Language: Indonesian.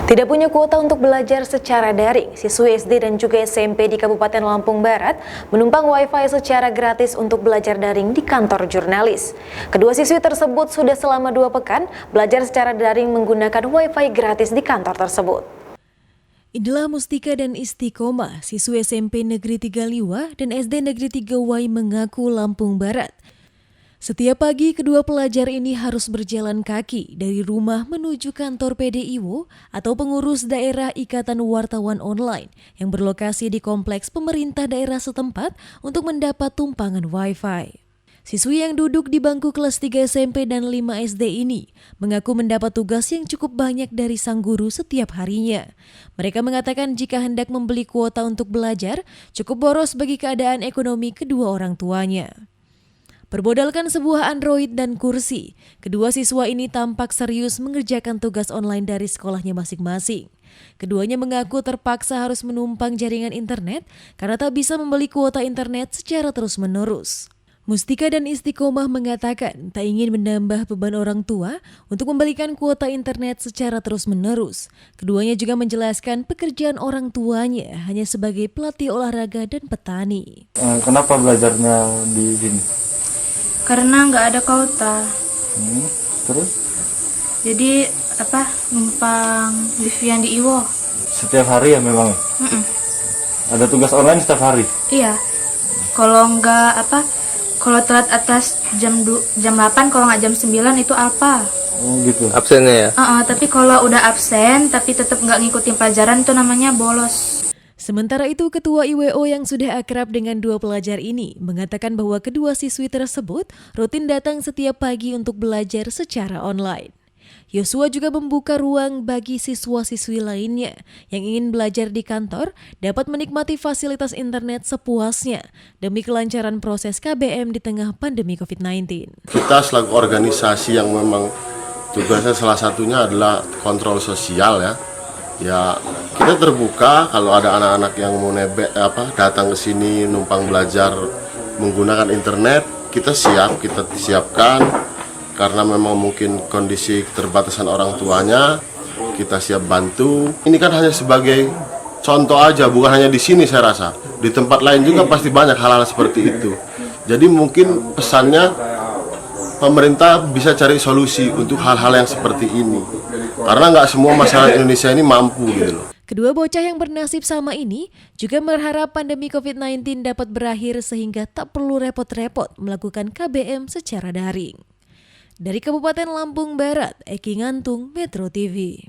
Tidak punya kuota untuk belajar secara daring, siswi SD dan juga SMP di Kabupaten Lampung Barat menumpang Wi-Fi secara gratis untuk belajar daring di kantor jurnalis. Kedua siswi tersebut sudah selama 2 pekan belajar secara daring menggunakan Wi-Fi gratis di kantor tersebut. Inilah Mustika dan Istiqomah, siswi SMP Negeri 3 Liwa dan SD Negeri 3 Wai mengaku Lampung Barat. Setiap pagi, kedua pelajar ini harus berjalan kaki dari rumah menuju kantor PDIWO atau pengurus daerah Ikatan Wartawan Online yang berlokasi di kompleks pemerintah daerah setempat untuk mendapat tumpangan Wi-Fi. Siswi yang duduk di bangku kelas 3 SMP dan 5 SD ini mengaku mendapat tugas yang cukup banyak dari sang guru setiap harinya. Mereka mengatakan jika hendak membeli kuota untuk belajar, cukup boros bagi keadaan ekonomi kedua orang tuanya. Berbodalkan sebuah Android dan kursi, kedua siswa ini tampak serius mengerjakan tugas online dari sekolahnya masing-masing. Keduanya mengaku terpaksa harus menumpang jaringan internet karena tak bisa membeli kuota internet secara terus-menerus. Mustika dan Istiqomah mengatakan tak ingin menambah beban orang tua untuk membelikan kuota internet secara terus-menerus. Keduanya juga menjelaskan pekerjaan orang tuanya hanya sebagai pelatih olahraga dan petani. Kenapa belajarnya di sini? Karena nggak ada kuota. Terus? Jadi numpang livian di Iwo. Setiap hari ya memang? Ada tugas online setiap hari? Iya. Kalau kalau telat atas jam 8, kalau nggak jam 9 itu alfa. Gitu. Absennya ya? Tapi kalau udah absen tapi tetap nggak ngikutin pelajaran itu namanya bolos. Sementara itu, Ketua IWO yang sudah akrab dengan dua pelajar ini mengatakan bahwa kedua siswi tersebut rutin datang setiap pagi untuk belajar secara online. Yosua juga membuka ruang bagi siswa-siswi lainnya yang ingin belajar di kantor dapat menikmati fasilitas internet sepuasnya demi kelancaran proses KBM di tengah pandemi COVID-19. Kita selaku organisasi yang memang tugasnya salah satunya adalah kontrol sosial ya. Ya, kita terbuka kalau ada anak-anak yang mau datang ke sini numpang belajar menggunakan internet, kita siapkan karena memang mungkin kondisi keterbatasan orang tuanya, kita siap bantu. Ini kan hanya sebagai contoh aja, bukan hanya di sini saya rasa. Di tempat lain juga pasti banyak hal-hal seperti itu. Jadi mungkin pesannya pemerintah bisa cari solusi untuk hal-hal yang seperti ini. Karena nggak semua masyarakat Indonesia ini mampu gitu loh. Kedua bocah yang bernasib sama ini juga berharap pandemi COVID-19 dapat berakhir sehingga tak perlu repot-repot melakukan KBM secara daring. Dari Kabupaten Lampung Barat, Eki Ngantung, Metro TV.